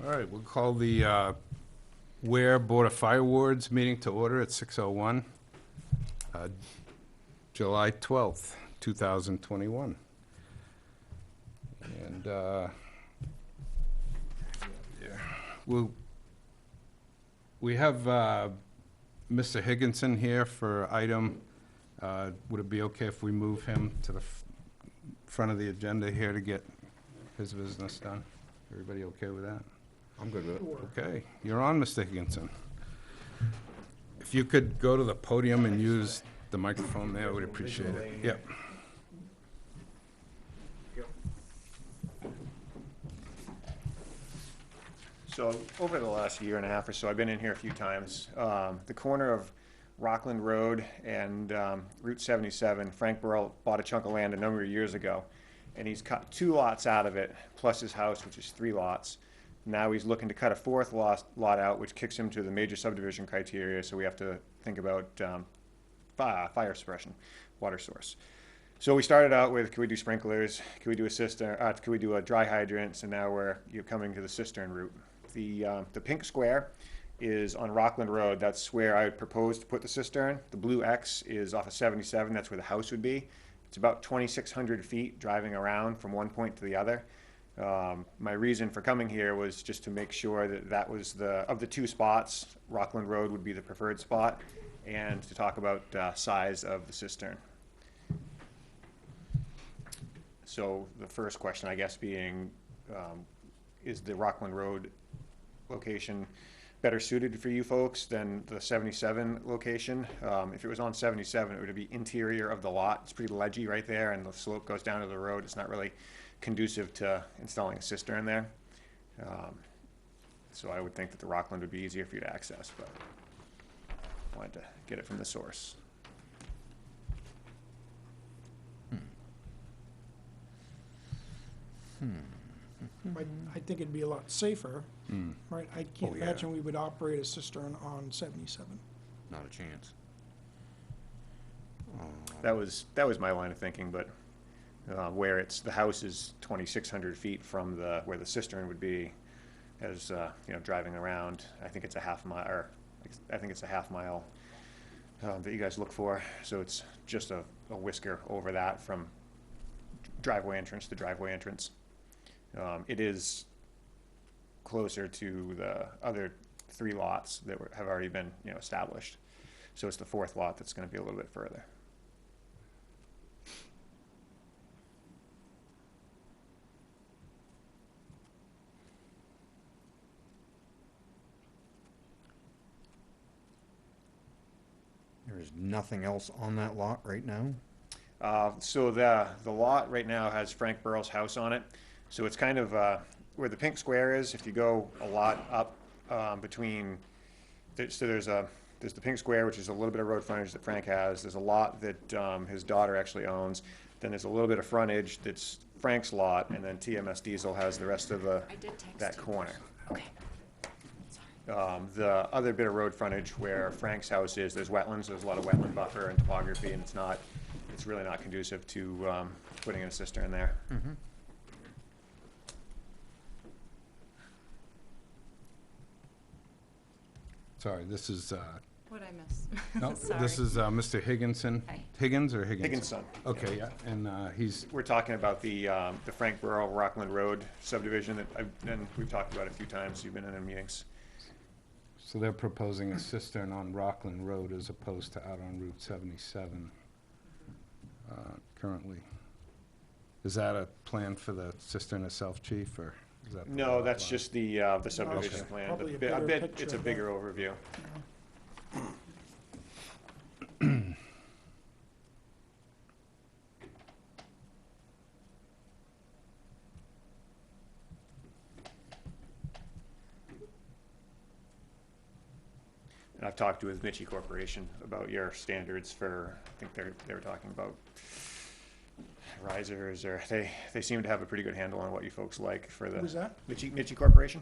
All right, we'll call the Ware Board of Fire Wards meeting to order at 6:01, July 12th, 2021. And we have Mr. Higginson here for item. Would it be okay if we move him to the front of the agenda here to get his business done? Everybody okay with that? I'm good with it. Okay, you're on, Mr. Higginson. If you could go to the podium and use the microphone there, I would appreciate it. Yep. So over the last year and a half or so, I've been in here a few times. The corner of Rockland Road and Route 77, Frank Burrell bought a chunk of land a number of years ago, and he's cut 2 lots out of it, plus his house, which is 3 lots. Now he's looking to cut a 4th lot out, which kicks him to the major subdivision criteria, so we have to think about fire suppression, water source. So we started out with, can we do sprinklers, can we do a cistern, can we do a dry hydrant, so now you're coming to the cistern route. The pink square is on Rockland Road. That's where I proposed to put the cistern. The blue X is off of 77. That's where the house would be. It's about 2,600 feet driving around from one point to the other. My reason for coming here was just to make sure that was of the 2 spots, Rockland Road would be the preferred spot, and to talk about size of the cistern. So the first question, I guess, being, is the Rockland Road location better suited for you folks than the 77 location? If it was on 77, it would be interior of the lot. It's pretty ledgy right there, and the slope goes down to the road. It's not really conducive to installing a cistern there. So I would think that the Rockland would be easier for you to access, but I wanted to get it from the source. I think it'd be a lot safer, right? I can't Oh, yeah. imagine we would operate a cistern on 77. Not a chance. That was my line of thinking, but where the house is 2,600 feet from where the cistern would be, as driving around. I think it's a half mile, or I think it's a half mile that you guys look for. So it's just a whisker over that from driveway entrance to driveway entrance. It is closer to the other 3 lots that have already been established. So it's the 4th lot that's going to be a little bit further. There is nothing else on that lot right now? So the lot right now has Frank Burrell's house on it. So it's kind of where the pink square is. If you go a lot up between, so there's the pink square, which is a little bit of road frontage that Frank has. There's a lot that his daughter actually owns. Then there's a little bit of frontage that's Frank's lot, and then TMS Diesel has the rest of that corner. Okay. The other bit of road frontage where Frank's house is, there's wetlands. There's a lot of wetland buffer and topography, and it's really not conducive to putting in a cistern there. Mm-hmm. Sorry, this is, What'd I miss? no, Sorry. this is Mr. Higginson. Hi. Higgins or Higginson? Higginson. Okay, yeah, and he's, We're talking about the Frank Burrell Rockland Road subdivision and we've talked about it a few times. You've been in the meetings. so they're proposing a cistern on Rockland Road as opposed to out on Route 77 currently. Is that a plan for the cistern itself, Chief, or is that? the No, lot that's line? just the subdivision Okay. plan. Probably a A better bit, picture it's a of bigger overview. And I've talked with Mitchie Corporation about your standards for, I think they were talking about risers, or they seem to have a pretty good handle on what you folks like for the. Who's that? Mitchie Corporation.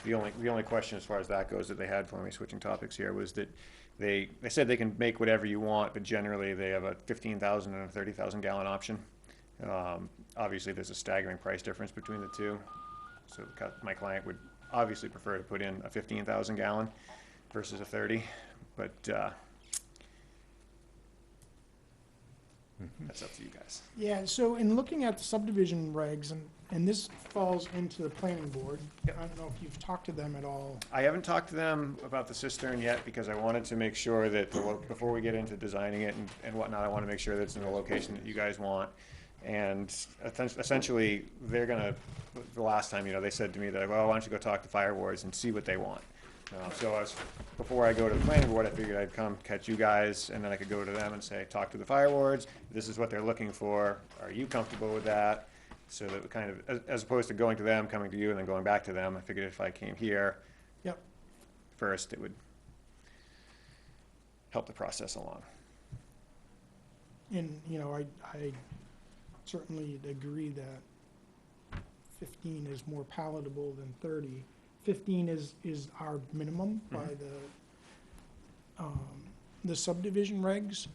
The only question as far as that goes that they had for me, switching topics here, was that they said they can make whatever you want, but generally they have a 15,000 and a 30,000 gallon option. Obviously, there's a staggering price difference between the two. So my client would obviously prefer to put in a 15,000 gallon versus a 30, but that's up to you guys. Yeah, so in looking at the subdivision regs, and this falls into the planning board, I Yep. don't know if you've talked to them at all. I haven't talked to them about the cistern yet because I wanted to make sure that before we get into designing it and whatnot, I want to make sure that it's in the location that you guys want. And essentially, they're gonna, the last time, they said to me that, well, why don't you go talk to fire wards and see what they want? So before I go to the planning board, I figured I'd come catch you guys, and then I could go to them and say, talk to the fire wards, this is what they're looking for, are you comfortable with that? So that we kind of, as opposed to going to them, coming to you, and then going back to them, I figured if I came here Yep. first, it would help the process along. And, I certainly agree that 15 is more palatable than 30. 15 is our minimum by the subdivision regs.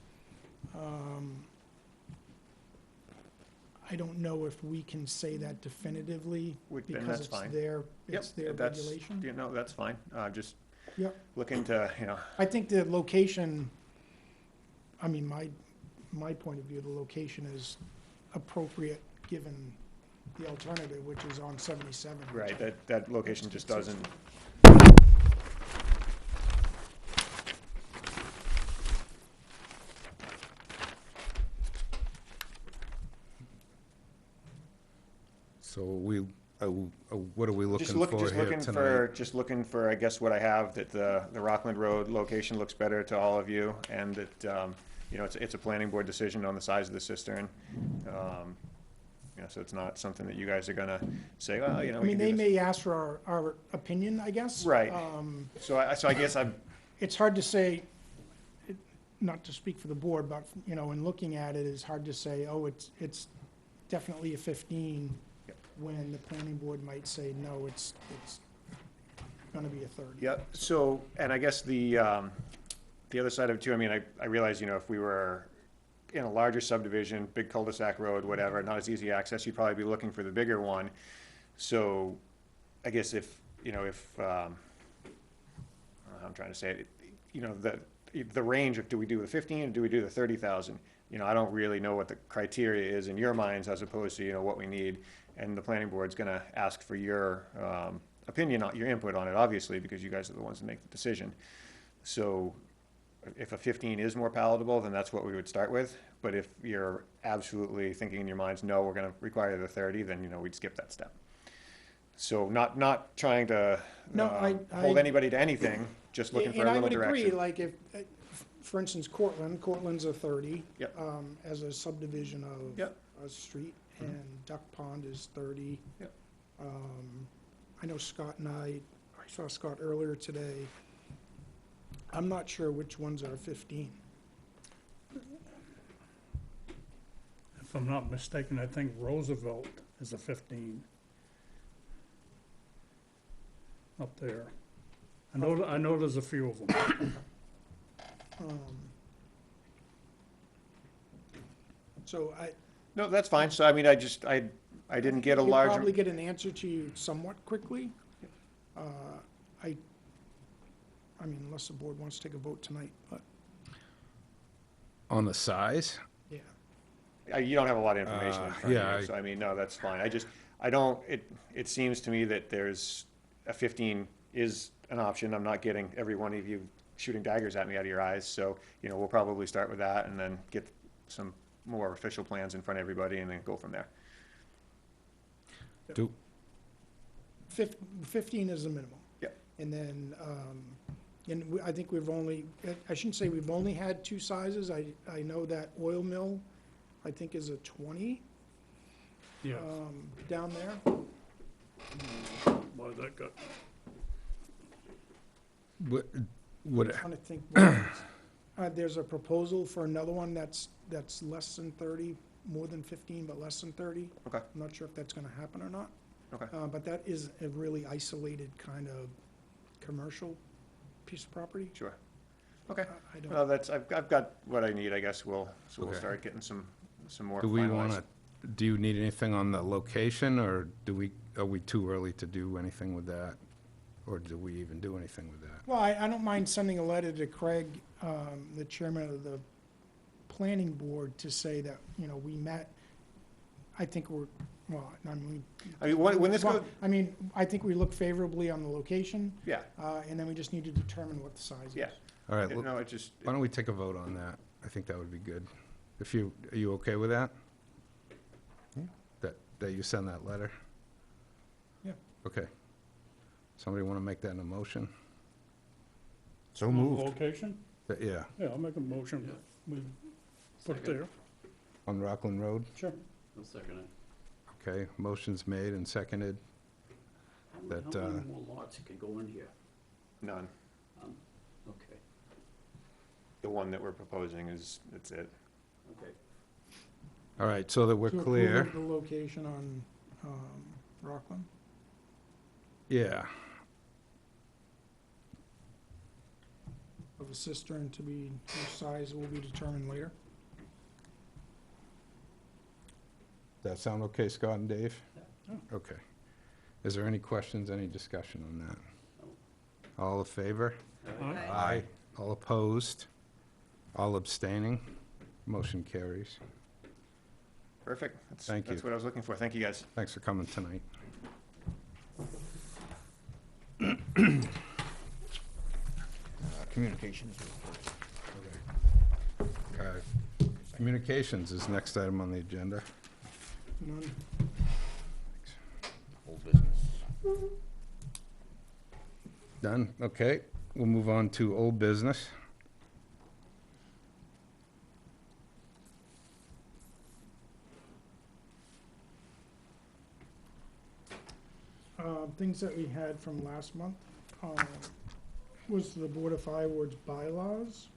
I don't know if we can say that definitively Then because that's it's fine. their, it's their That's, regulation. that's fine. Just Yep. looking to, I think the location, I mean, my point of view, the location is appropriate given the alternative, which is on 77. right, that location just doesn't, So what are we looking just for here looking tonight? for, I guess, what I have, that the Rockland Road location looks better to all of you, and that, it's a planning board decision on the size of the cistern. So it's not something that you guys are gonna say, well, I we mean, can do they this. may ask for our opinion, I guess. Right. So I guess It's hard to say, not to speak for the board, but, in looking at it, it's hard to say, oh, it's definitely a 15, Yep. when the planning board might say, no, it's gonna be a 30. Yep, so, and I guess the other side of it too, I mean, I realize, if we were in a larger subdivision, big cul-de-sac road, whatever, not as easy access, you'd probably be looking for the bigger one. So, I guess if, I don't know how I'm trying to say it, the range of, do we do the 15 or do we do the 30,000? I don't really know what the criteria is in your minds as opposed to, what we need. And the planning board's gonna ask for your opinion, your input on it, obviously, because you guys are the ones that make the decision. So if a 15 is more palatable, then that's what we would start with. But if you're absolutely thinking in your minds, no, we're gonna require the 30, then, we'd skip that step. So not trying to No, hold I- anybody to anything, just looking for a little And I would agree, direction. like if, for instance, Cortland's a 30. Yep. As a subdivision of Yep. a street, and Duck Pond is 30. Yep. I know Scott and I saw Scott earlier today. I'm not sure which ones are 15. If I'm not mistaken, I think Roosevelt is a 15. Up there. I know there's a few of them. So No, that's fine. So, I mean, I didn't get a you'll large. probably get an answer to you somewhat quickly. I mean, unless the board wants to take a vote tonight, but, On the size? yeah. You don't have a lot of information in front yeah, of you, so I mean, no, that's fine. It seems to me that there's, a 15 is an option. I'm not getting every one of you shooting daggers at me out of your eyes, so, we'll probably start with that and then get some more official plans in front of everybody and then go from there. Do, 15 is the minimum. Yep. And then, I think I shouldn't say we've only had two sizes. I know that oil mill, I think, is a 20 Yes. down there. Boy, that got, would, Trying to think. There's a proposal for another one that's less than 30, more than 15, but less than 30. Okay. I'm not sure if that's gonna happen or not. Okay. But that is a really isolated kind of commercial piece of property. Sure. Okay. I don't, Well, I've got what I need, I guess. We'll Okay. start getting some more Do we finalized. want to, do you need anything on the location, or are we too early to do anything with that? Or do we even do anything with that? well, I don't mind sending a letter to Craig, the chairman of the planning board, to say that, you know, we met. I think we're, well, I mean. I mean, when this well, goes, I mean, I think we look favorably on the location, yeah, and then we just need to determine what the size is. yeah. All right, No, it just, why don't we take a vote on that? I think that would be good. Are you okay with that? Yeah. That you send that letter? Yeah. Okay. Somebody want to make that in a motion? So moved. Location? Yeah, Yeah, I'll make a motion. We put it there. on Rockland Road? Sure. I'll second it. Okay, motion's made and seconded. That, How many more lots could go in here? none. Okay, The one that we're proposing that's it. okay. All right, so that we're To approve clear. of the location on, Rockland. Yeah, Of a cistern to be, whose size will be determined later. does that sound okay, Scott and Dave? Yeah. Okay. Is there any questions, any discussion on that? No. All in favor? Aye. Aye. All opposed? All abstaining? Motion carries. Perfect. Thank That's you. what I was looking for. Thank you, guys. Thanks for coming tonight. Communications. Communications is next item on the agenda. None. Old business. Done? Okay, we'll move on to old business. Things that we had from last month, was the Board of Fire Ward's bylaws.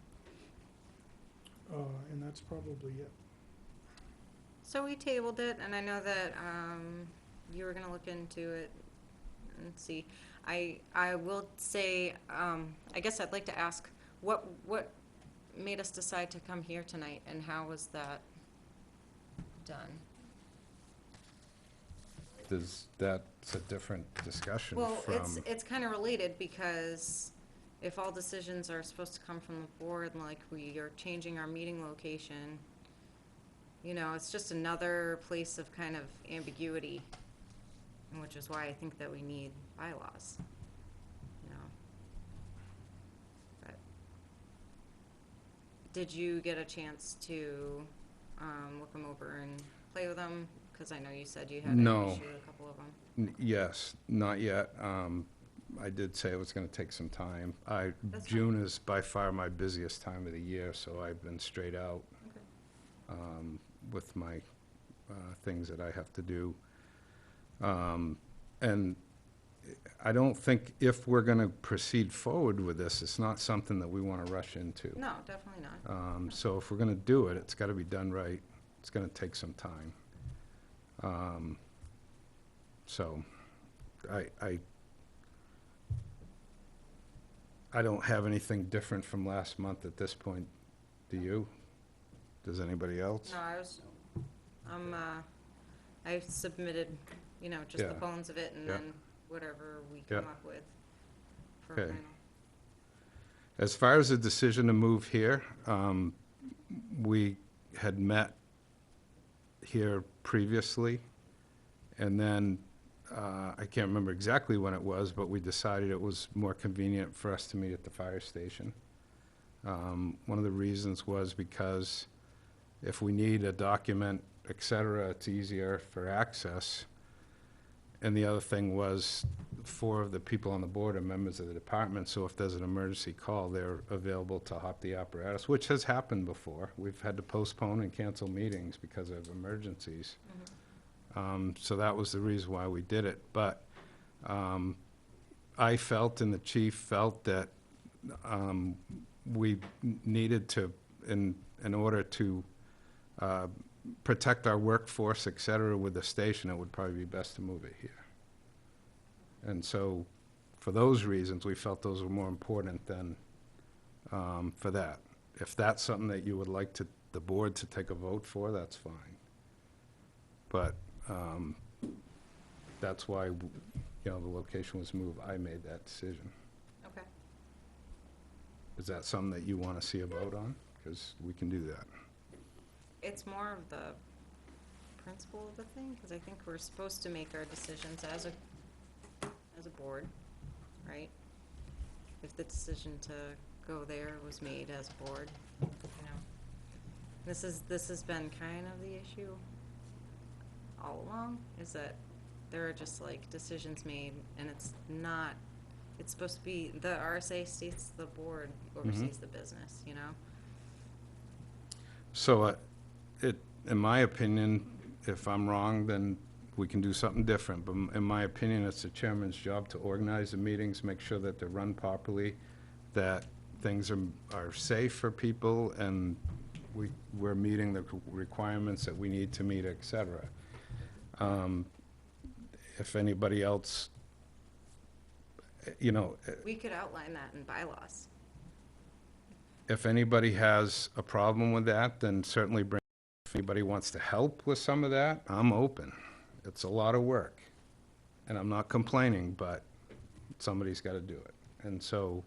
And that's probably it. So we tabled it, and I know that, you were gonna look into it and see. I will say, I guess I'd like to ask, what made us decide to come here tonight, and how was that done? That's a different discussion Well, from, it's kinda related, because if all decisions are supposed to come from the board, and like we are changing our meeting location, you know, it's just another place of kind of ambiguity, and which is why I think that we need bylaws, you know. But, did you get a chance to, look them over and play with them? Cause I know you said you had an No. issue with a couple of them. yes, not yet. I did say it was gonna take some time. That's fine. June is by far my busiest time of the year, so I've been straight out Okay. with my things that I have to do. And I don't think if we're gonna proceed forward with this, it's not something that we wanna rush into. No, definitely not. So if we're gonna do it, it's gotta be done right. It's gonna take some time. So I don't have anything different from last month at this point. Do you? Does anybody else? No, I submitted, you know, just the Yeah. bones of it, and Yeah. then whatever we Yeah. come up with for Okay. final. As far as the decision to move here, we had met here previously, and then, I can't remember exactly when it was, but we decided it was more convenient for us to meet at the fire station. One of the reasons was because if we need a document, et cetera, it's easier for access. And the other thing was, 4 of the people on the board are members of the department, so if there's an emergency call, they're available to hop the apparatus, which has happened before. We've had to postpone and cancel meetings because of emergencies. So that was the reason why we did it. But I felt, and the chief felt, that we needed to, in order to protect our workforce, et cetera, with the station, it would probably be best to move it here. And so, for those reasons, we felt those were more important than, for that. If that's something that you would like the board to take a vote for, that's fine. But, that's why, the location was moved. I made that decision. Okay. Is that something that you want to see a vote on? Because we can do that. It's more of the principle of the thing, because I think we're supposed to make our decisions as a board, right? If the decision to go there was made as a board, This has been kind of the issue all along, is that there are just like decisions made, and it's supposed to be, the RSA states the board oversees the business, So, in my opinion, if I'm wrong, then we can do something different. But in my opinion, it's the chairman's job to organize the meetings, make sure that they're run properly, that things are safe for people, and we're meeting the requirements that we need to meet, et cetera. If anybody else, We could outline that in bylaws. if anybody has a problem with that, then certainly bring, if anybody wants to help with some of that, I'm open. It's a lot of work, and I'm not complaining, but somebody's got to do it. And so,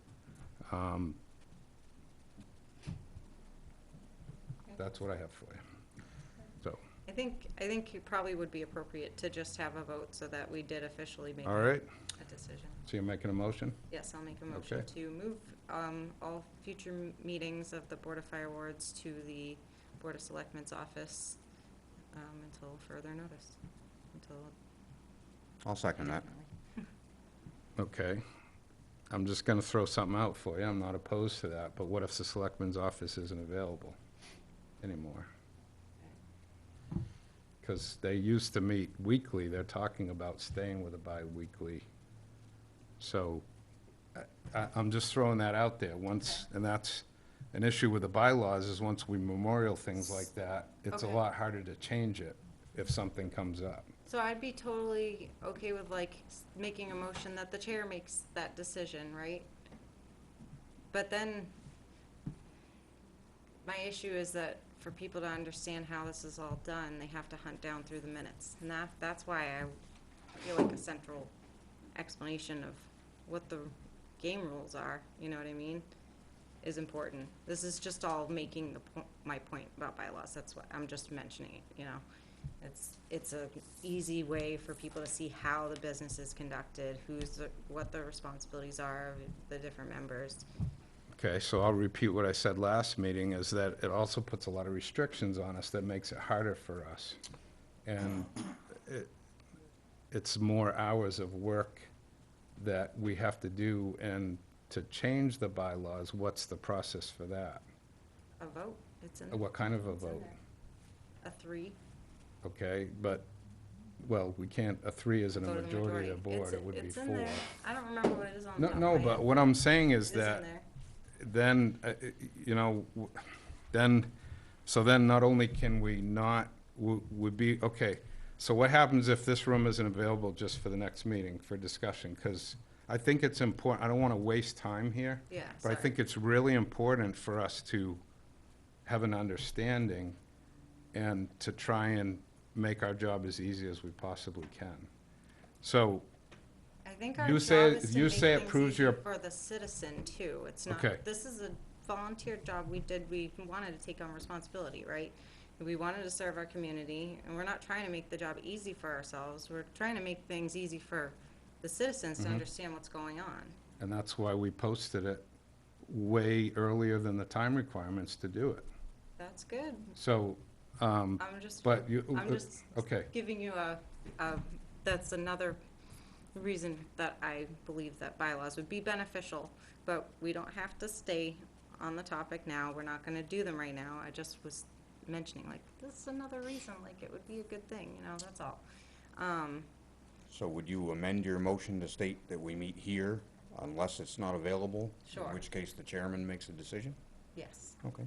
that's what I have for you. So, I think it probably would be appropriate to just have a vote so that we did officially make all right, a decision. so you're making a motion? Yes, I'll make a motion Okay. to move all future meetings of the Board of Fire Wards to the Board of Selectmen's office until further notice, until. I'll second that. Okay. I'm just going to throw something out for you. I'm not opposed to that, but what if the selectman's office isn't available anymore? Because they used to meet weekly. They're talking about staying with a bi-weekly. So I'm just throwing that out there. And that's an issue with the bylaws, is once we memorial things like that, it's a Okay. lot harder to change it if something comes up. So I'd be totally okay with making a motion that the chair makes that decision, right? But then, my issue is that for people to understand how this is all done, they have to hunt down through the minutes. And that's why I feel like a central explanation of what the game rules are, you know what I mean, is important. This is just all making my point about bylaws. That's what, I'm just mentioning it, It's a easy way for people to see how the business is conducted, what the responsibilities are of the different members. Okay, so I'll repeat what I said last meeting, is that it also puts a lot of restrictions on us that makes it harder for us. And it's more hours of work that we have to do, and to change the bylaws, what's the process for that? A vote, it's in, What kind of a it's in vote? there. A 3. Okay, but, well, we can't, a 3 isn't a Vote of the majority of the majority. board, it would be It's in 4. there. I don't remember what it is on the No, top of no, my but head. what I'm saying It is is in that, there. then, then not only can we not, would be, okay, so what happens if this room isn't available just for the next meeting for discussion? Because I think it's important, I don't want to waste time here. Yeah, But I sorry. think it's really important for us to have an understanding and to try and make our job as easy as we possibly can. So, I think our You job say- is to you make say it things proves easier your- for the citizen too. It's not, Okay. this is a volunteer job we did, we wanted to take on responsibility, right? We wanted to serve our community, and we're not trying to make the job easy for ourselves. We're trying to make things easy for the citizens to understand what's going on. and that's why we posted it way earlier than the time requirements to do it. That's good. So, I'm just, but you, I'm just okay, giving you that's another reason that I believe that bylaws would be beneficial, but we don't have to stay on the topic now. We're not gonna do them right now. I just was mentioning, this is another reason, it would be a good thing, that's all. So would you amend your motion to state that we meet here unless it's not available? Sure. In which case the chairman makes a decision? Yes, Okay.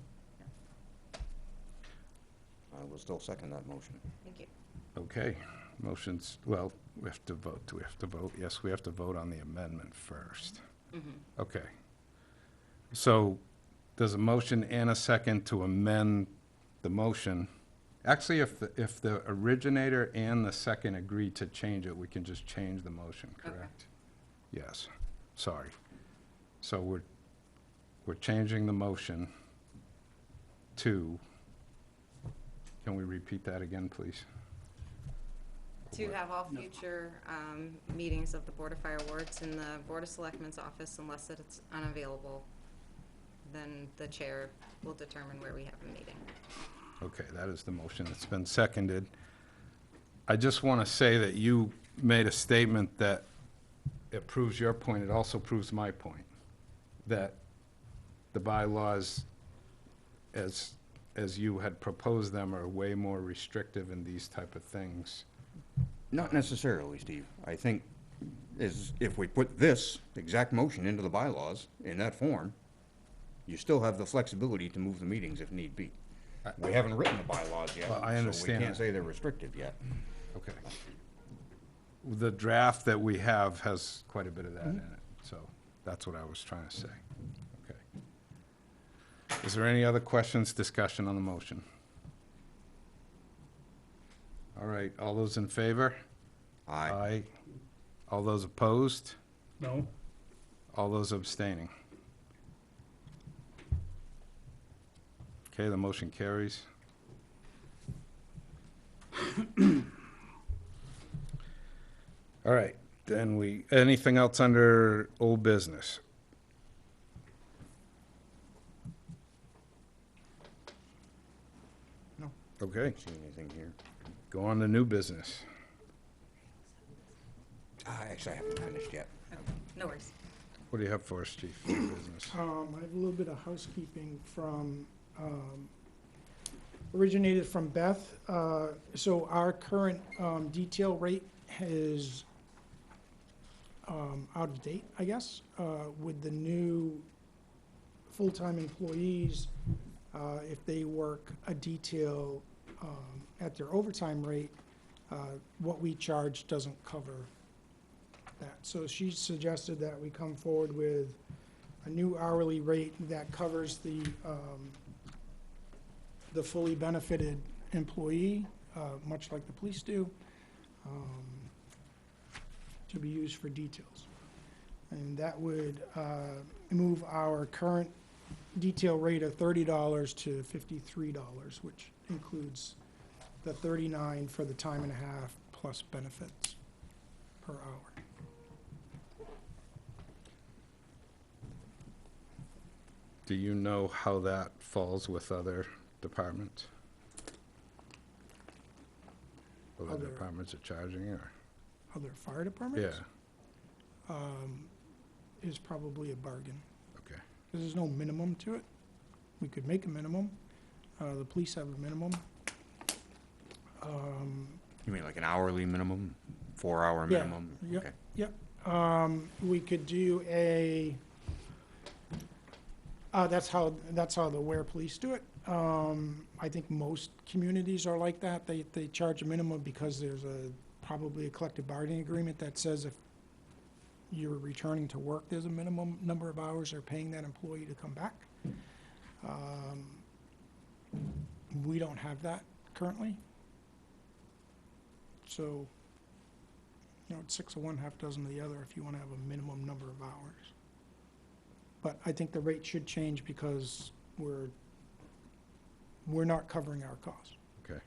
I will still second that motion. thank you. okay. Motion's, well, we have to vote. Do we have to vote? Yes, we have to vote on the amendment first. Okay. So there's a motion and a second to amend the motion. Actually, if the originator and the second agree to change it, we can just change the motion, Okay. correct? Yes, sorry. So we're changing the motion to, can we repeat that again, please? To have all future meetings of the Board of Fire wards in the Board of Selectmen's office unless it's unavailable, then the chair will determine where we have a meeting. Okay, that is the motion. It's been seconded. I just want to say that you made a statement that it proves your point, it also proves my point, that the bylaws, as you had proposed them, are way more restrictive in these type of things. Not necessarily, Steve. I think if we put this exact motion into the bylaws in that form, you still have the flexibility to move the meetings if need be. We haven't written the bylaws yet, Well, I so understand we can't that. say they're restrictive yet. Okay. The draft that we have has quite a bit of that in it, so that's what I was trying to say. Okay. Is there any other questions, discussion on the motion? All right, all those in favor? Aye. All those opposed? No? All those abstaining? Okay, the motion carries. All right, then anything else under old business? No. Okay, See anything here? go on to new business. Actually, I haven't finished yet. Okay, no worries. What do you have for us, chief, new business? I have a little bit of housekeeping from, originated from Beth. So our current detail rate is out of date, I guess. With the new full-time employees, if they work a detail at their overtime rate, what we charge doesn't cover that. So she suggested that we come forward with a new hourly rate that covers the fully benefited employee, much like the police do, to be used for details. And that would move our current detail rate of $30 to $53, which includes the $39 for the time and a half plus benefits per hour. Do you know how that falls with other departments? Other Other- departments are charging, or? Other fire departments? Yeah, Is probably a bargain. okay. Because there's no minimum to it. We could make a minimum. The police have a minimum. You mean like an hourly minimum, 4-hour Yeah, minimum? yep. Okay. We could do that's how the Ware Police do it. I think most communities are like that. They charge a minimum because there's probably a collective bargaining agreement that says if you're returning to work, there's a minimum number of hours they're paying that employee to come back. We don't have that currently. So, it's 6 of one, half dozen of the other if you want to have a minimum number of hours. But I think the rate should change because we're not covering our costs. Okay.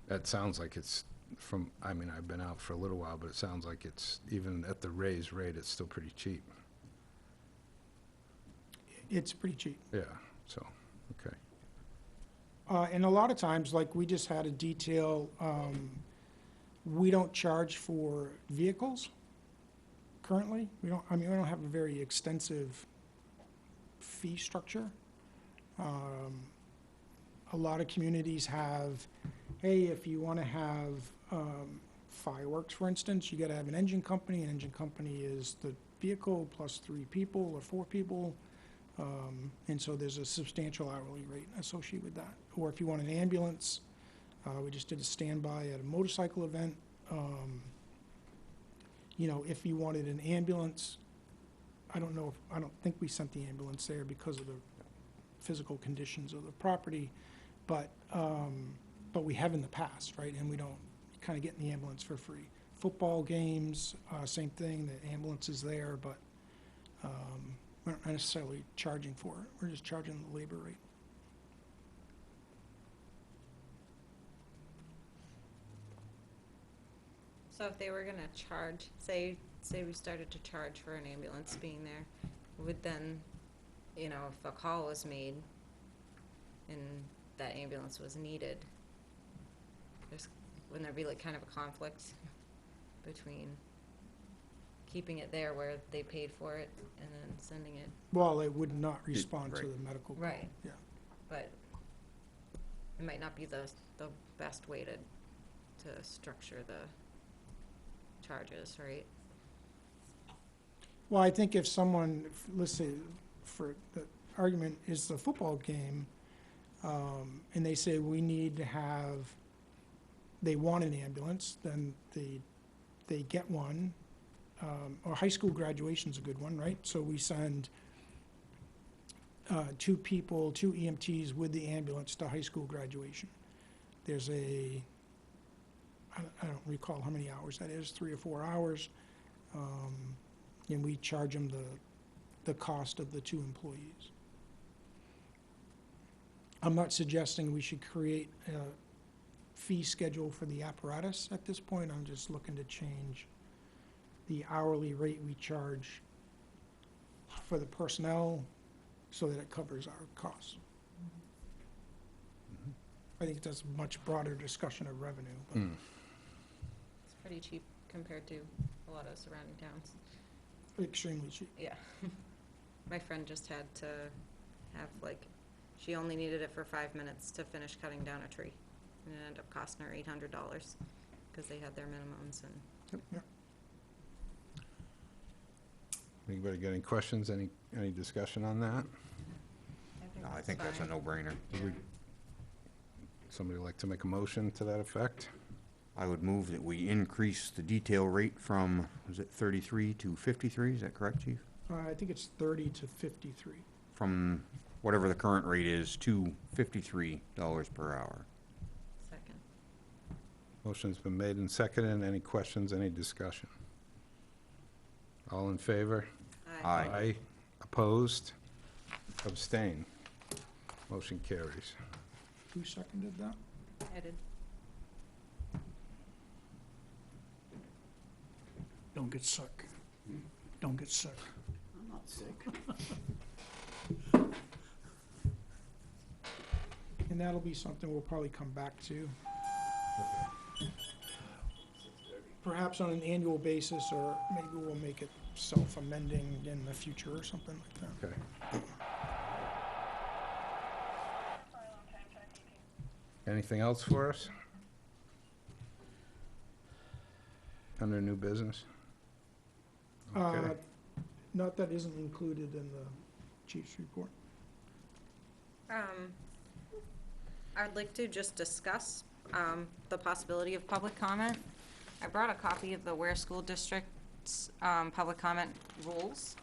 That sounds like it's I've been out for a little while, but it sounds like it's, even at the raised rate, it's still pretty cheap. It's pretty cheap. Yeah, so, okay. And a lot of times, like we just had a detail, we don't charge for vehicles currently. We don't have a very extensive fee structure. A lot of communities have, hey, if you want to have fireworks, for instance, you got to have an engine company. An engine company is the vehicle plus 3 people or 4 people. And so there's a substantial hourly rate associated with that. Or if you want an ambulance, We just did a standby at a motorcycle event. You know, if you wanted an ambulance, I don't know, I don't think we sent the ambulance there because of the physical conditions of the property, but we have in the past, right? And we don't kind of get in the ambulance for free. Football games, same thing, the ambulance is there, but we're not necessarily charging for it. We're just charging the labor rate. So if they were gonna charge, say we started to charge for an ambulance being there, would then, you know, if a call was made and that ambulance was needed, wouldn't there be like kind of a conflict between keeping it there where they paid for it and then sending it? Well, they would not respond to right. the medical call. Right. Yeah. But it might not be the best way to structure the charges, right? Well, I think if someone, let's say, for the argument is the football game, and they say we need to have, they want an ambulance, then they get one. Or high school graduation's a good one, right? So we send two people, two EMTs with the ambulance to high school graduation. There's I don't recall how many hours that is, 3 or 4 hours. And we charge them the cost of the 2 employees. I'm not suggesting we should create a fee schedule for the apparatus at this point. I'm just looking to change the hourly rate we charge for the personnel so that it covers our costs. I think that's a much broader discussion of revenue, but It's pretty cheap compared to a lot of surrounding towns. extremely cheap. Yeah. My friend just had to have she only needed it for 5 minutes to finish cutting down a tree. And it ended up costing her $800 because they had their minimums and. Yep. Anybody got any questions, any discussion on that? No, I think that's a fine. no-brainer. Somebody like to make a motion to that effect? I would move that we increase the detail rate from, was it 33 to 53? Is that correct, Chief? I think it's 30 to 53. From whatever the current rate is to $53 per hour. Second. Motion's been made and seconded. Any questions, any discussion? All in favor? Aye. Opposed? Abstain? Motion carries. Who seconded that? I did. Don't get sick. Don't get sick. I'm not sick. And that'll be something we'll probably come back to. Perhaps on an annual basis, or maybe we'll make it self-amending in the future or something like that. Okay. Anything else for us? Under new business? Okay. Not that isn't included in the chief's report. I'd like to just discuss the possibility of public comment. I brought a copy of the Ware School District's public comment rules,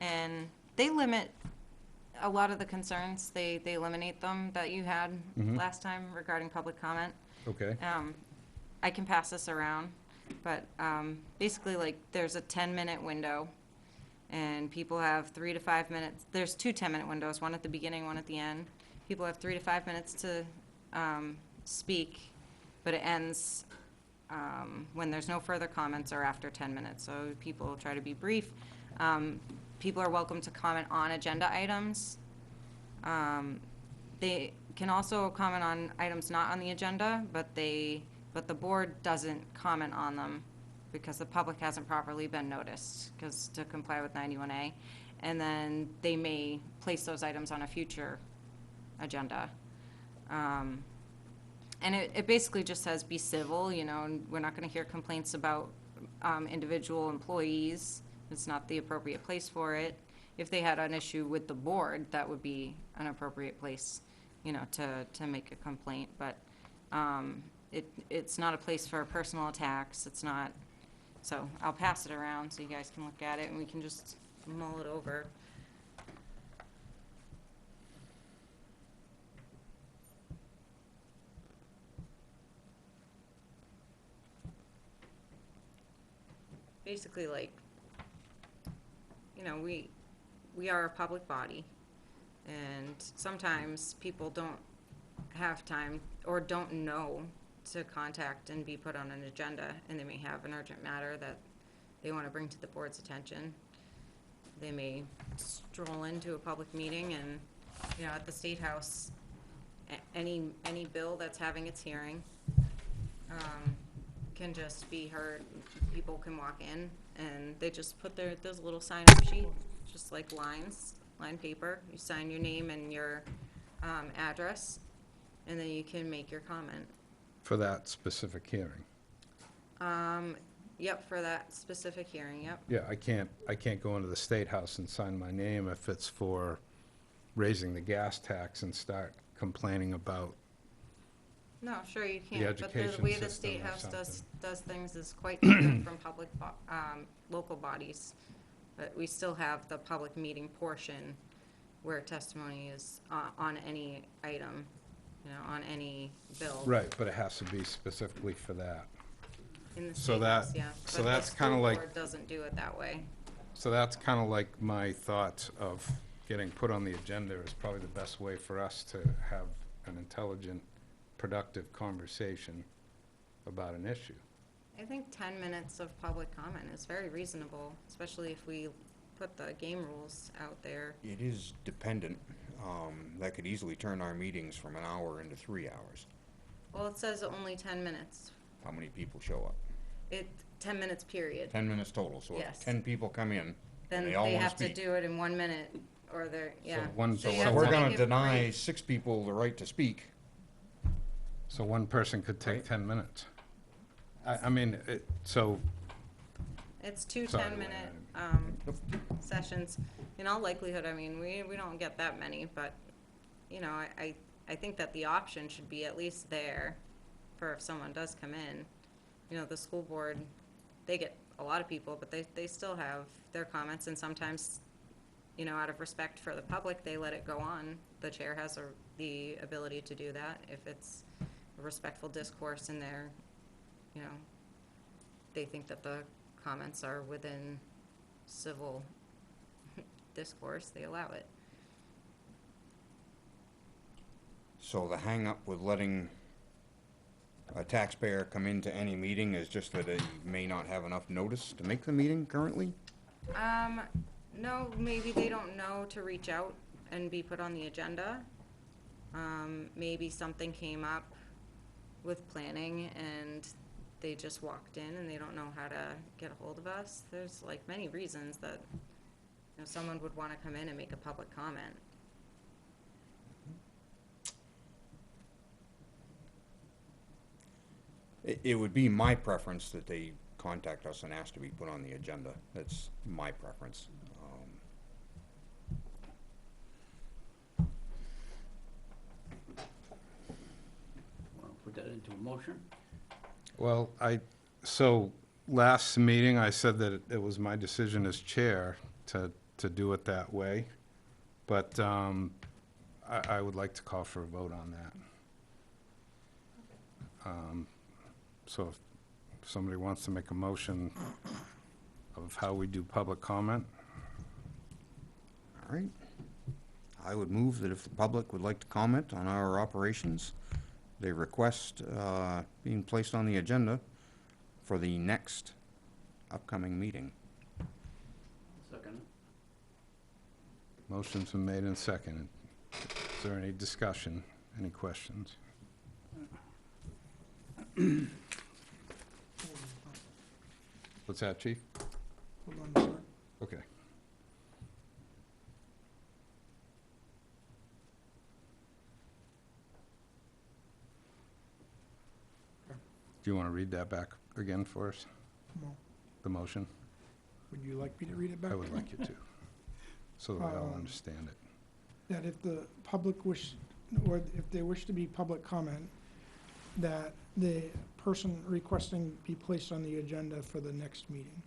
and they limit a lot of the concerns. They eliminate them that you had last time regarding public comment. Okay. I can pass this around, but basically, there's a 10-minute window, and people have 3 to 5 minutes. There's 2 10-minute windows, one at the beginning, one at the end. People have 3 to 5 minutes to speak, but it ends when there's no further comments or after 10 minutes. So people try to be brief. People are welcome to comment on agenda items. They can also comment on items not on the agenda, but the board doesn't comment on them because the public hasn't properly been noticed, because to comply with 91A. And then they may place those items on a future agenda. And it basically just says be civil, and we're not gonna hear complaints about individual employees. It's not the appropriate place for it. If they had an issue with the board, that would be an appropriate place, to make a complaint. But It's not a place for personal attacks, it's not, so I'll pass it around so you guys can look at it and we can just mull it over. Basically, like, you know, we are a public body, and sometimes people don't have time or don't know to contact and be put on an agenda, and they may have an urgent matter that they want to bring to the board's attention. They may stroll into a public meeting and, you know, at the State House, any bill that's having its hearing, can just be heard. People can walk in and they just put there's a little sign-up sheet, just like line paper. You sign your name and your address, and then you can make your comment. For that specific hearing. Yep, for that specific hearing, yep. Yeah, I can't go into the State House and sign my name if it's for raising the gas tax and start complaining about, No, sure you can, but the education way the system State or House does something. things is quite different from local bodies. But we still have the public meeting portion where testimony is on any item, you know, on any bill. right, but it has to be specifically for that. In the So State House, that- yeah. so But the that's kinda school like- board doesn't do it that way. So that's kind of like my thoughts of getting put on the agenda is probably the best way for us to have an intelligent, productive conversation about an issue. I think 10 minutes of public comment is very reasonable, especially if we put the game rules out there. It is dependent. That could easily turn our meetings from an hour into 3 hours. Well, it says only 10 minutes. How many people show up? 10 minutes period. 10 minutes total, so if Yes. 10 people come in, Then and they all they wanna have to speak. do it in 1 minute, or they're, yeah. one- So you so have So to we're make gonna it deny brief. 6 people the right to speak. So one person could take Right. 10 minutes. I mean, so, It's two Sorry, 10-minute sessions. In all likelihood, I mean, we don't get that many, but, you know, I think that the option should be at least there for if someone does come in. You know, the school board, they get a lot of people, but they still have their comments, and sometimes, you know, out of respect for the public, they let it go on. The chair has the ability to do that if it's a respectful discourse in there, you know, they think that the comments are within civil discourse, they allow it. So the hang-up with letting a taxpayer come into any meeting is just that they may not have enough notice to make the meeting currently? No, maybe they don't know to reach out and be put on the agenda. Maybe something came up with planning and they just walked in and they don't know how to get a hold of us. There's like many reasons that, you know, someone would wanna come in and make a public comment. It would be my preference that they contact us and ask to be put on the agenda. That's my preference. Want to put that into a motion? well, so last meeting, I said that it was my decision as chair to do it that way. But I would like to call for a vote on that. So if somebody wants to make a motion of how we do public comment, All right. I would move that if the public would like to comment on our operations, they request being placed on the agenda for the next upcoming meeting. Second it? motion's been made and seconded. Is there any discussion, any questions? What's that, chief? Hold on a sec. Okay. Do you want to read that back again for us, Well, the motion? would you like me to read it back? I would like you to, so that we all Um, understand it. That if the public wish, or if there wish to be public comment, that the person requesting be placed on the agenda for the next meeting.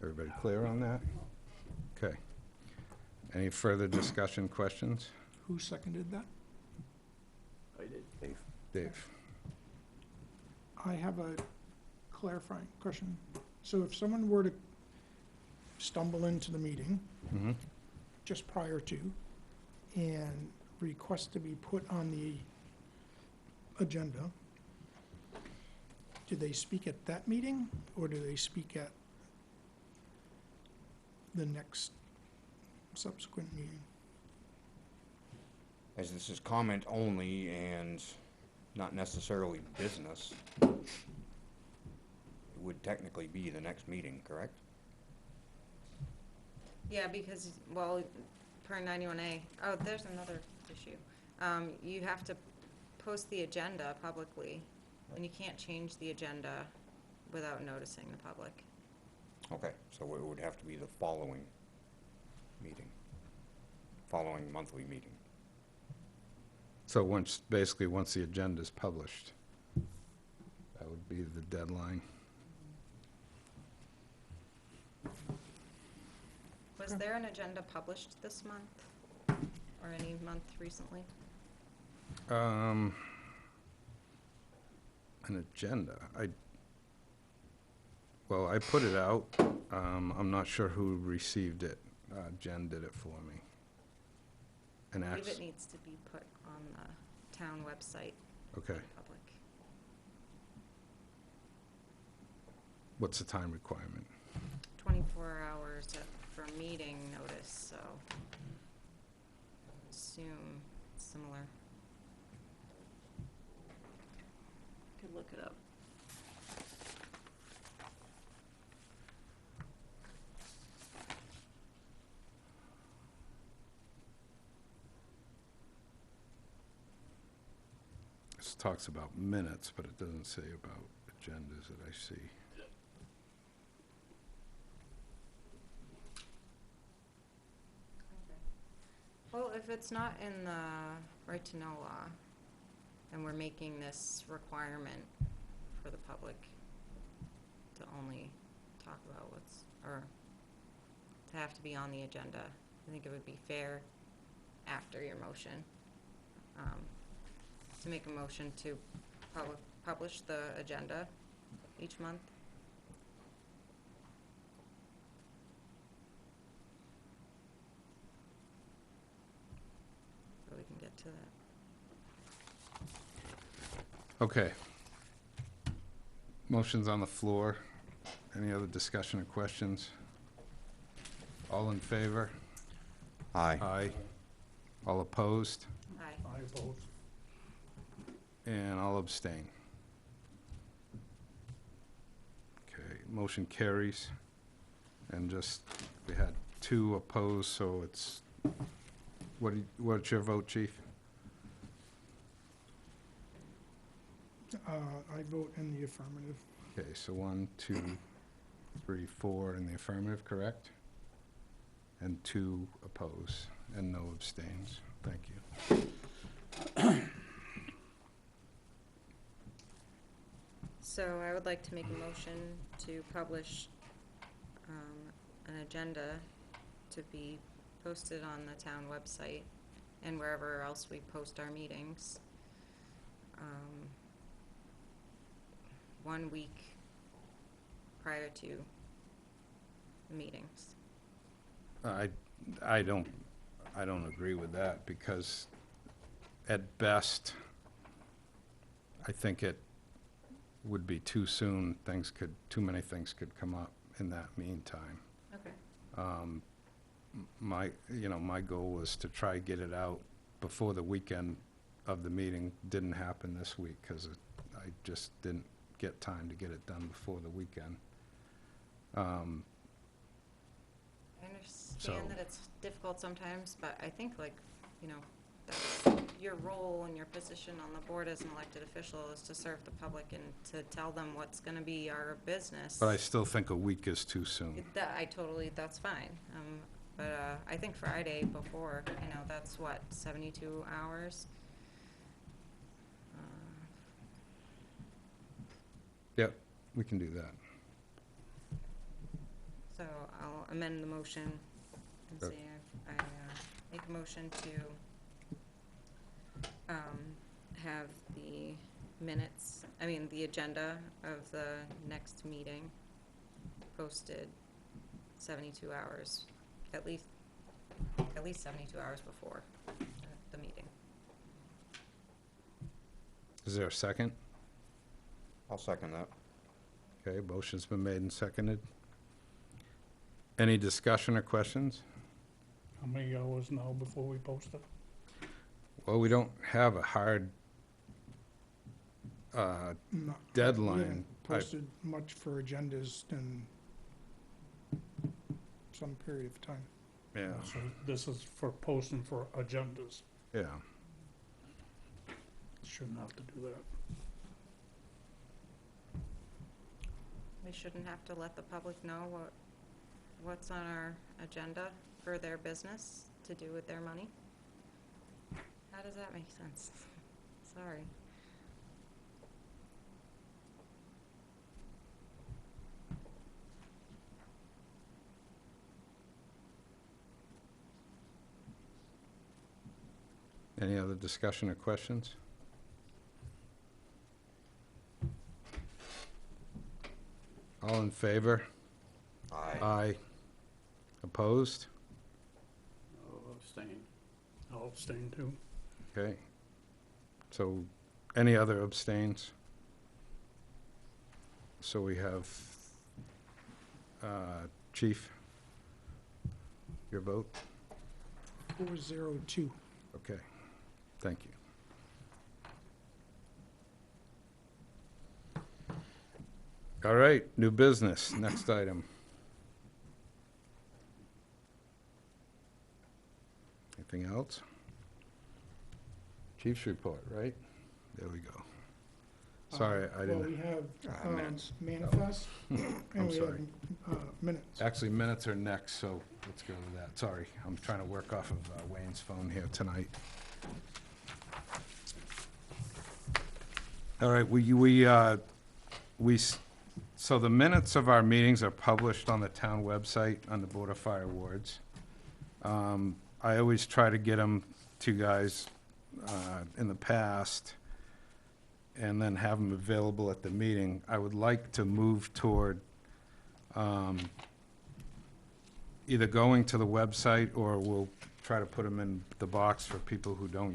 Everybody clear on that? Okay. Any further discussion, questions? Who seconded that? I did. Dave? I have a clarifying question. So if someone were to stumble into the meeting Mm-hmm. just prior to and request to be put on the agenda, do they speak at that meeting or do they speak at the next subsequent meeting? As this is comment only and not necessarily business, it would technically be the next meeting, correct? Yeah, because, well, per 91A, oh, there's another issue. You have to post the agenda publicly, and you can't change the agenda without noticing the public. Okay, so it would have to be the following meeting, following monthly meeting. So basically, once the agenda's published, that would be the deadline. Was there an agenda published this month, or any month recently? An agenda, well, I put it out. I'm not sure who received it. Jen did it for me. And I believe acts, it needs to be put on the town website for okay, the public. what's the time requirement? 24 hours for meeting notice, so assume similar. Could look it up. This talks about minutes, but it doesn't say about agendas that I see. Well, if it's not in the right to know law, and we're making this requirement for the public to only talk about or to have to be on the agenda, I think it would be fair after your motion, to make a motion to publish the agenda each month. So we can get to that. Okay. Motion's on the floor. Any other discussion or questions? All in favor? Aye. Aye. All opposed? Aye. I vote. And I'll abstain. Okay, motion carries. And just, we had 2 opposed, so it's, what's your vote, chief? I vote in the affirmative. Okay, so 1, 2, 3, 4 in the affirmative, correct? And 2 oppose, and no abstains. Thank you. So I would like to make a motion to publish an agenda to be posted on the town website and wherever else we post our meetings. 1 week prior to the meetings. I don't agree with that, because at best, I think it would be too soon. Too many things could come up in that meantime. Okay. My goal was to try get it out before the weekend of the meeting. Didn't happen this week, because I just didn't get time to get it done before the weekend. I understand that it's difficult sometimes, but I think that's your role and your position on the board as an elected official is to serve the public and to tell them what's gonna be our business. But I still think a week is too soon. That's fine. But I think Friday before, that's what, 72 hours? Yep, we can do that. So I'll amend the motion and Yep. say I make a motion to, have the minutes, the agenda of the next meeting posted 72 hours, at least 72 hours before the meeting. Is there a second? I'll second that. Okay, motion's been made and seconded. Any discussion or questions? How many hours now before we post it? Well, we don't have a hard No, we deadline. haven't posted much for agendas in some period of time. Yeah, So this is for posting for agendas. yeah. Shouldn't have to do that. We shouldn't have to let the public know what's on our agenda for their business to do with their money? How does that make sense? Sorry. Any other discussion or questions? All in favor? Aye. Aye. Opposed? Oh, abstain. I'll abstain too. Okay. So, any other abstains? So we have, Chief, your vote? 402. Okay, thank you. All right, new business, next item. Anything else? Chief's report, right? There we go. Sorry, I Well, didn't, we have Minutes. manifest, I'm and we have sorry. minutes. Actually, minutes are next, so let's go to that. Sorry, I'm trying to work off of Wayne's phone here tonight. All right, so the minutes of our meetings are published on the town website on the Board of Fire Awards. I always try to get them to you guys in the past and then have them available at the meeting. I would like to move toward either going to the website or we'll try to put them in the box for people who don't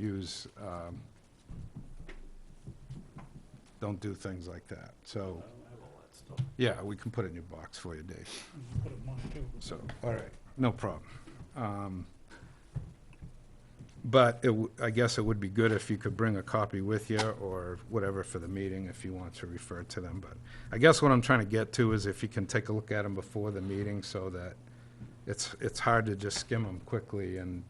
do things like that. So, I don't have all that stuff. yeah, we can put it in your box for you, Dave. Put it in mine too. So, all right, no problem. But I guess it would be good if you could bring a copy with you or whatever for the meeting if you want to refer to them. But I guess what I'm trying to get to is if you can take a look at them before the meeting so that it's hard to just skim them quickly and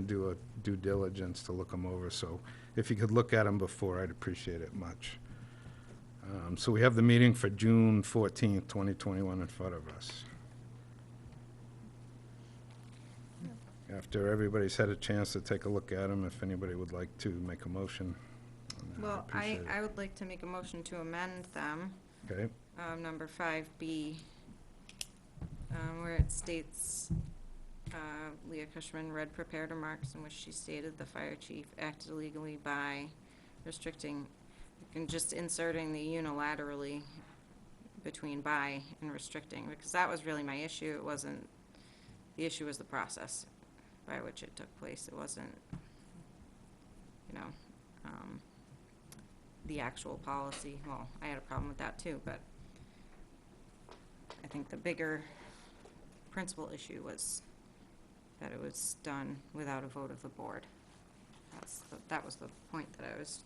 do a due diligence to look them over. So if you could look at them before, I'd appreciate it much. So we have the meeting for June 14th, 2021 in front of us. After everybody's had a chance to take a look at them, if anybody would like to make a motion. I'd Well, appreciate it. I would like to make a motion to amend them. Okay, Number 5B, where it states, Leah Cushman read prepared remarks in which she stated the fire chief acted illegally by restricting, and just inserting the unilaterally between by and restricting, because that was really my issue. It wasn't, the issue was the process by which it took place. It wasn't, the actual policy. Well, I had a problem with that too, but I think the bigger principal issue was that it was done without a vote of the board. That was the point that I was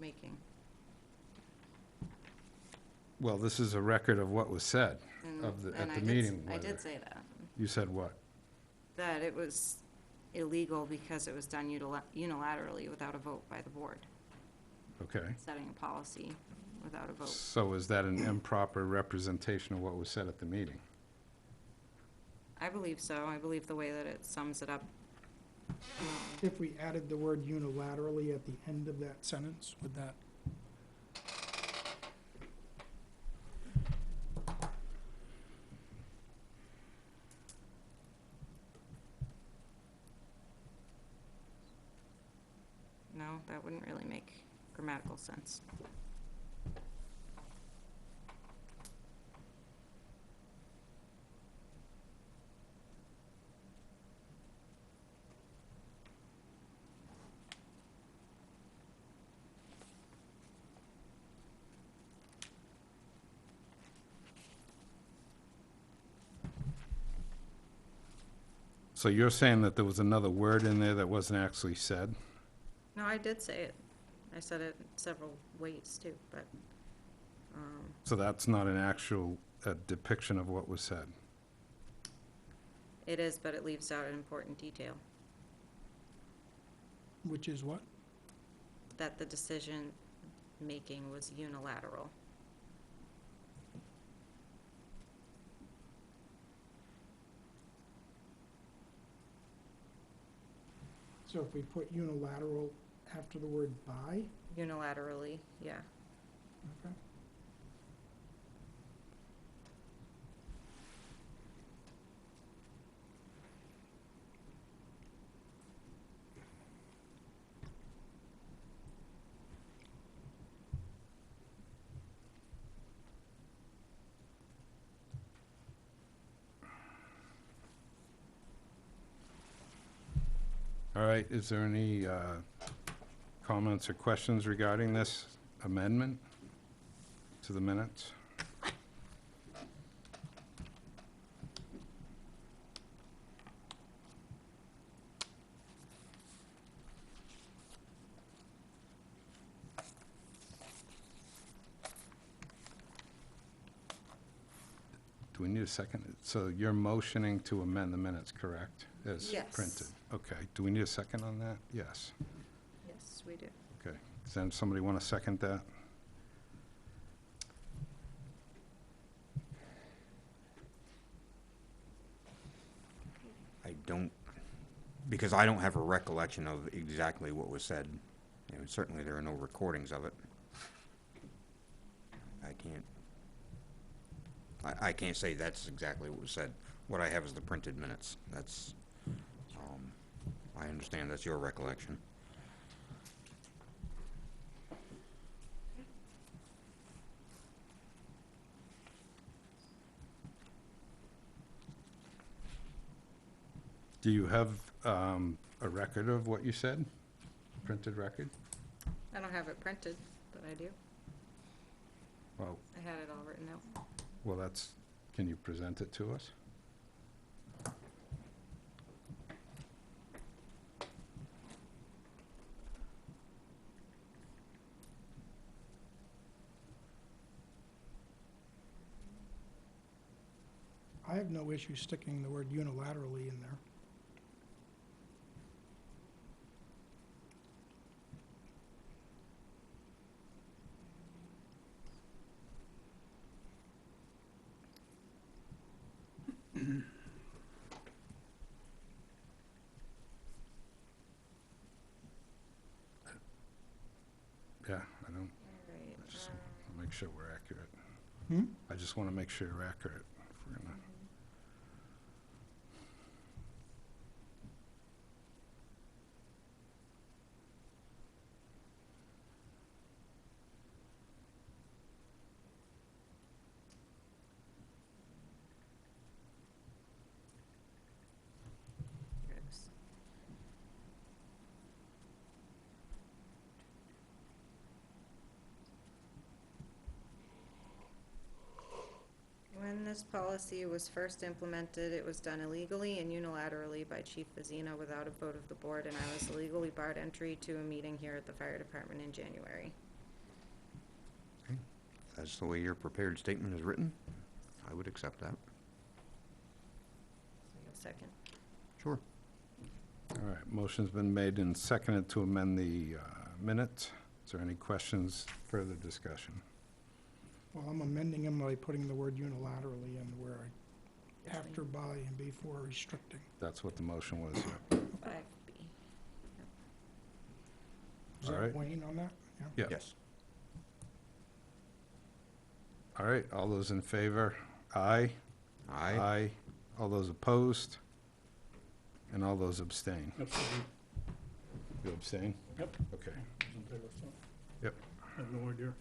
making. well, this is a record of what was said And- of the, and at I the did meeting. I whether- did say that, You said what? that it was illegal because it was done unilaterally without a vote by the board, Okay. setting a policy without a vote. So is that an improper representation of what was said at the meeting? I believe so. I believe the way that it sums it up. If we added the word unilaterally at the end of that sentence, would that? grammatical sense. So you're saying that there was another word in there that wasn't actually said? No, I did say it. I said it several ways too, but, So that's not an actual depiction of what was said? it is, but it leaves out an important detail, Which is what? that the decision-making was unilateral. So if we put unilateral after the word by, Unilaterally, yeah. okay. All right, is there any comments or questions regarding this amendment to the minutes? Do we need a second? So you're motioning to amend the minutes, correct? As Yes. printed? Okay. Do we need a second on that? Yes. Yes, we do. Okay. Does then somebody want to second that? I don't, because I don't have a recollection of exactly what was said. You know, certainly there are no recordings of it. I can't say that's exactly what was said. What I have is the printed minutes. That's, I understand that's your recollection. Do you have a record of what you said? Printed record? I don't have it printed, but I do. Well, I had it all written out. well, that's, can you present it to us? I have no issue sticking the word unilaterally in there. Yeah, I don't, Right, I just want to make sure we're accurate. Hmm? I just want to make sure we're accurate. If we're gonna- here it is. When this policy was first implemented, it was done illegally and unilaterally by Chief Vazina without a vote of the board, and I was illegally barred entry to a meeting here at the fire department in January. If that's the way your prepared statement is written, I would accept that. Second. Sure. All right, motion's been made and seconded to amend the minutes. Is there any questions, further discussion? Well, I'm amending them by putting the word unilaterally in where I, after by and before restricting. That's what the motion was, yeah. 5B. Is All that right. Wayne on that? Yeah. Yes. All right, all those in favor? Aye. Aye. All those opposed? And all those abstain? Absolutely. You abstain? Yep. Okay. Wasn't there, so. Yep. I have no idea.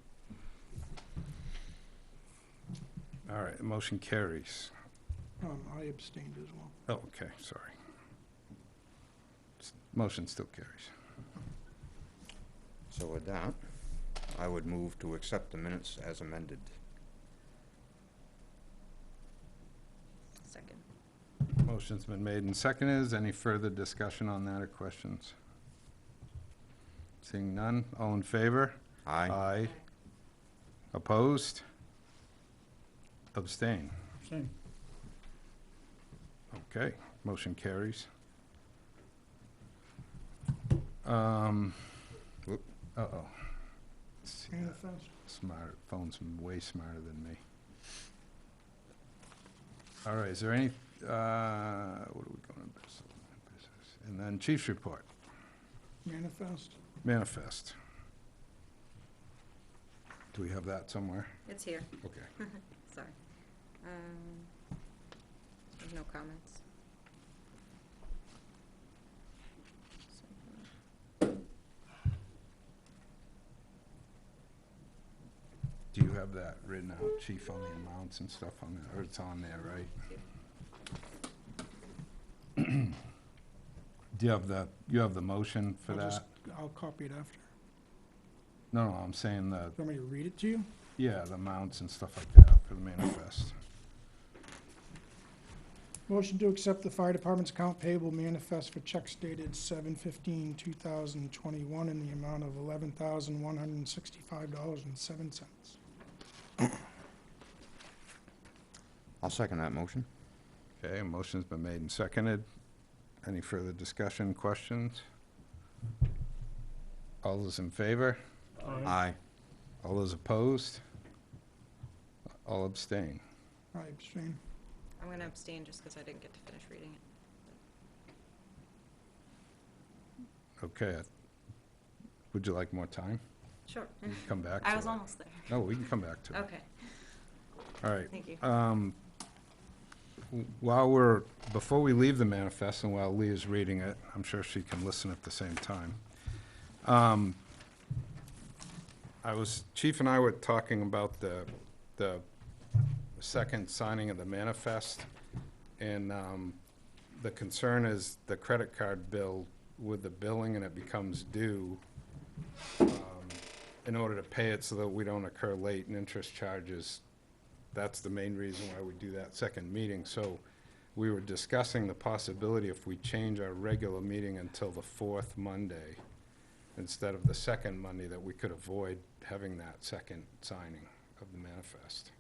All right, the motion carries. I abstained as well. Oh, okay, sorry. Motion still carries. So with that, I would move to accept the minutes as amended. Second. Motion's been made and seconded. Is any further discussion on that or questions? Seeing none, all in favor? Aye. Aye. Opposed? Abstain. Same. Okay, motion carries. Whoop. Uh-oh. Let's see that. Manifest. Smart, phone's way smarter than me. All right, is there any, what are we going to, business? And then chief's report, Manifest. manifest. Do we have that somewhere? It's here. Okay. Sorry. There's no comments. Do you have that written out, chief, on the amounts and stuff on that, or it's on there, right? Do you have the motion for that? I'll copy it after. No, I'm saying the, You want me to read it to you? yeah, the amounts and stuff like that for the manifest. Motion to accept the fire department's account payable manifest for checks dated 7/15/2021 in the amount of $11,165.07. I'll second that motion. Okay, a motion's been made and seconded. Any further discussion, questions? All those in favor? Aye. All those opposed? All abstain. I abstain. I'm going to abstain just because I didn't get to finish reading it. Okay. Would you like more time? Sure. Come back to it. I was almost there. No, we can come back to it. Okay, All right. thank you. Before we leave the manifest and while Leah's reading it, I'm sure she can listen at the same time. Chief and I were talking about the second signing of the manifest, and the concern is the credit card bill with the billing and it becomes due, in order to pay it so that we don't incur late and interest charges. That's the main reason why we do that second meeting. So we were discussing the possibility if we change our regular meeting until the fourth Monday instead of the second Monday, that we could avoid having that second signing of the manifest.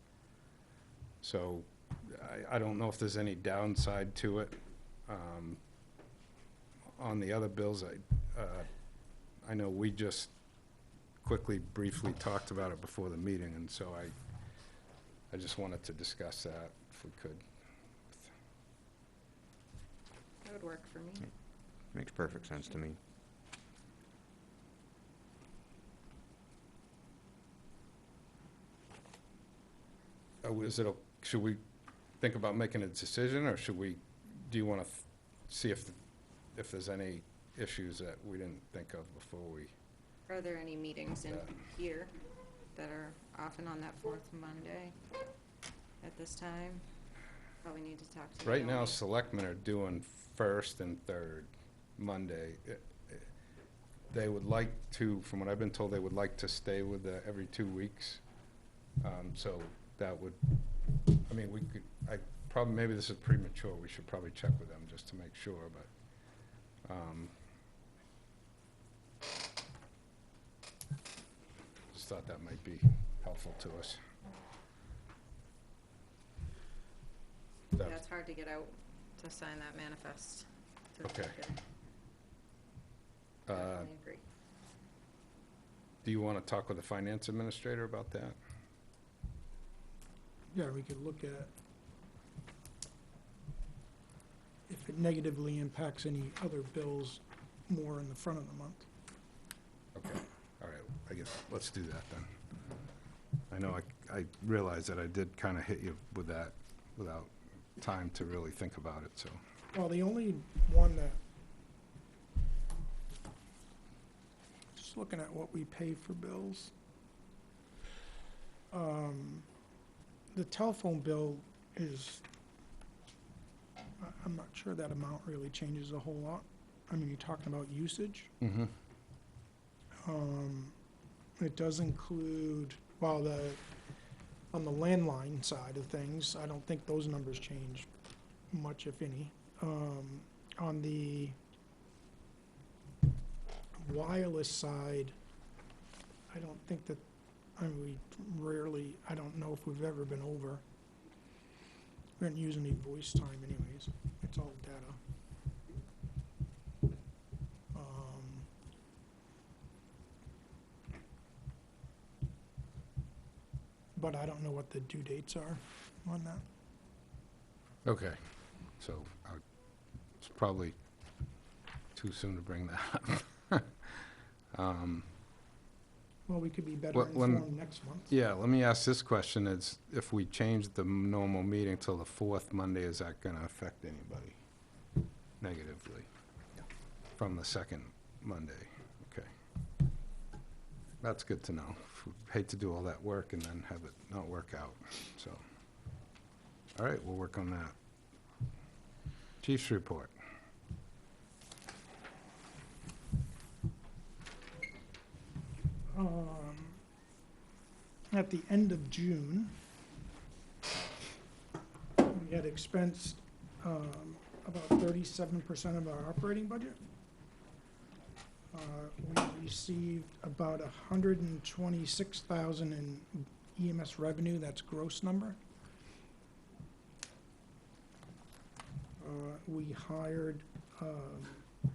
So I don't know if there's any downside to it. On the other bills, I know we just briefly talked about it before the meeting, and so I just wanted to discuss that if we could. That would work for me. Makes perfect sense to me. Should we think about making a decision, or do you want to see if there's any issues that we didn't think of before we? Are there any meetings in Yeah. here that are often on that fourth Monday at this time? Probably need to talk to Right now, Naomi. selectmen are doing first and third Monday. They would like to, from what I've been told, they would like to stay with the every 2 weeks. So that would, I mean, maybe this is premature. We should probably check with them just to make sure, but, just thought that might be helpful to us. Yeah, it's hard to get out to sign that manifest. to Okay. take it. Uh, Definitely agree. Do you want to talk with the finance administrator about that? Yeah, we could look at if it negatively impacts any other bills more in the front of the month. Okay, all right, I guess, let's do that then. I know I realize that I did kind of hit you with that without time to really think about it, so. Well, the only one that Just looking at what we pay for bills. The telephone bill is, I'm not sure that amount really changes a whole lot. I mean, you're talking about usage. Mm-hmm. It does include, well, on the landline side of things, I don't think those numbers change much, if any. On the wireless side, I don't think that, I mean, we rarely, I don't know if we've ever been over. We aren't using any voice time anyways. It's all data. But I don't know what the due dates are on that. Okay, so it's probably too soon to bring that up. Well, we could be better Well, lem- informed next month. Yeah, let me ask this question, is if we change the normal meeting till the fourth Monday, is that gonna affect anybody negatively? From the second Monday, okay. That's good to know. Hate to do all that work and then have it not work out, so. All right, we'll work on that. Chief's report. At the end of June, we had expensed about 37% of our operating budget. We received about 126,000 in EMS revenue, that's gross number. We hired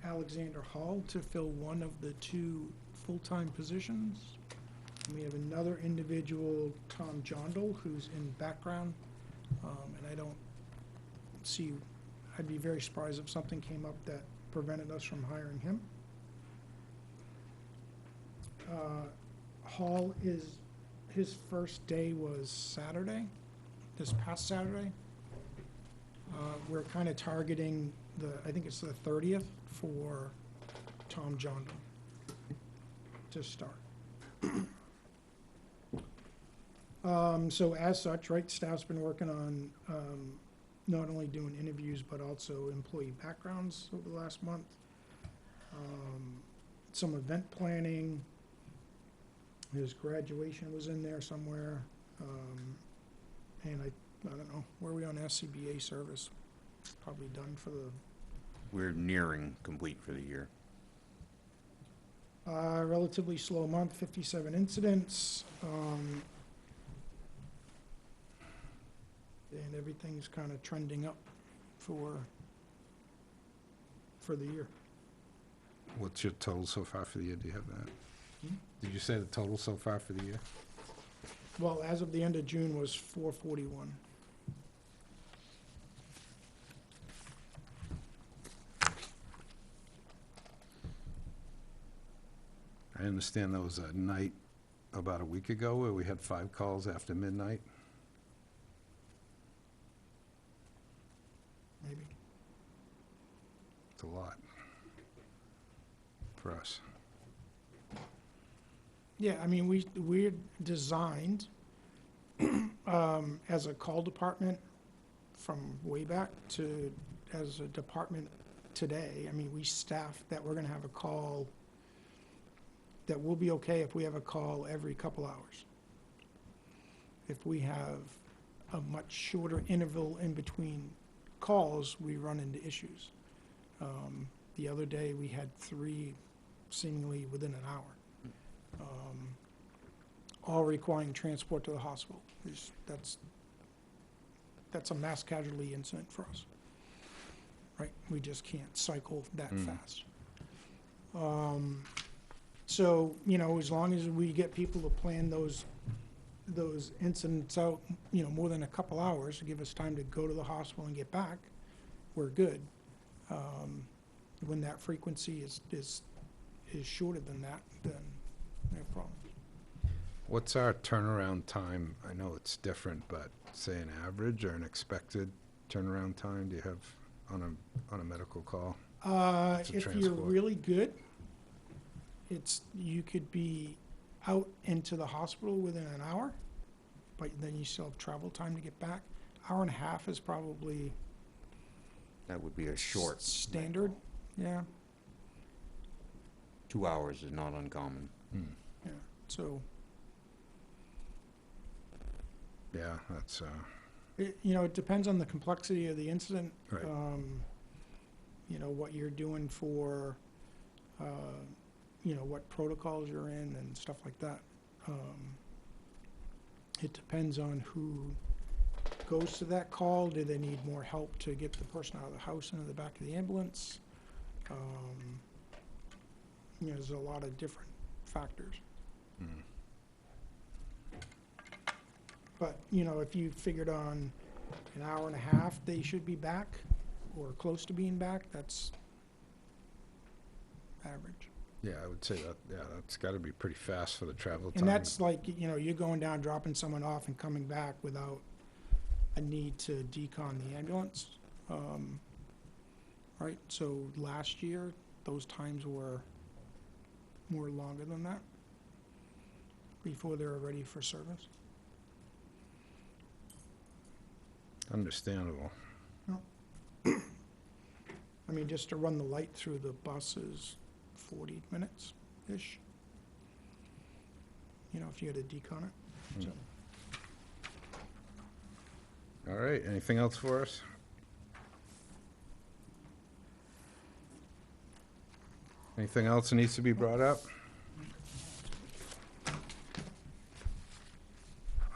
Alexander Hall to fill one of the two full-time positions. We have another individual, Tom Jondal, who's in background, and I don't see, I'd be very surprised if something came up that prevented us from hiring him. Hall his first day was Saturday, this past Saturday. We're kind of targeting I think it's the 30th for Tom Jondal to start. So as such, right, staff's been working on not only doing interviews, but also employee backgrounds over the last month. Some event planning. His graduation was in there somewhere. And I don't know, where are we on SCBA service? Probably done for the, We're nearing complete for the year. relatively slow month, 57 incidents. And everything's kind of trending up for the year. What's your total so far for the year? Do you have that? Hmm? Did you say the total so far for the year? Well, as of the end of June was 441. I understand there was a night about a week ago where we had 5 calls after midnight. Maybe. It's a lot for us. Yeah, I mean, we're designed as a call department from way back to as a department today. I mean, we staff that we're gonna have a call, that will be okay if we have a call every couple hours. If we have a much shorter interval in between calls, we run into issues. The other day, we had 3 seemingly within an hour. All requiring transport to the hospital. That's a mass casualty incident for us, right? We just can't cycle that fast. So, you know, as long as we get people to plan those incidents out, you know, more than a couple hours, to give us time to go to the hospital and get back, we're good. When that frequency is shorter than that, then no problem. What's our turnaround time? I know it's different, but say an average or an expected turnaround time do you have on a medical call? It's a If you're transport. really good, you could be out into the hospital within an hour, but then you still have travel time to get back. Hour and a half is probably That would be a short. standard, yeah, 2 hours is not uncommon. yeah, so, Yeah, that's, it depends on the complexity of the incident. Right. What you're doing for, what protocols you're in and stuff like that. It depends on who goes to that call. Do they need more help to get the person out of the house into the back of the ambulance? There's a lot of different factors. But, if you figured on an hour and a half, they should be back, or close to being back, that's average. yeah, I would say that, yeah, that's gotta be pretty fast for the travel time. And that's like, you're going down, dropping someone off and coming back without a need to decon the ambulance. Right, so last year, those times were more longer than that, before they were ready for service. Understandable. I mean, just to run the light through the bus is 40 minutes-ish. If you had to decon it. So, All right, anything else for us? Anything else that needs to be brought up? I'll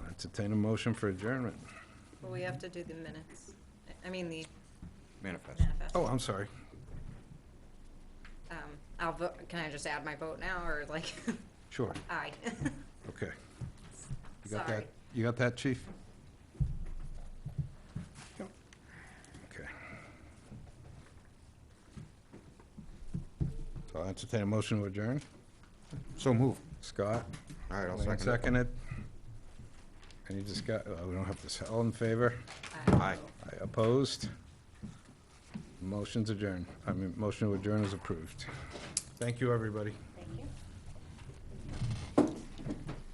entertain a motion for adjournment. Well, we have to do the minutes. I mean, the Manifest. manifest. Oh, I'm sorry. I'll vote, can I just add my vote now, or like, Sure, aye? okay. You got Sorry. that? You got that, chief? Yep. Okay. So I'll entertain a motion to adjourn. So move. Scott? All right, I'll Wayne second it. seconded. Any we don't have to, all in favor? Aye. Aye, opposed? Motion's adjourned. Motion to adjourn is approved. Thank you, everybody. Thank you.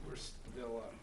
We're still up.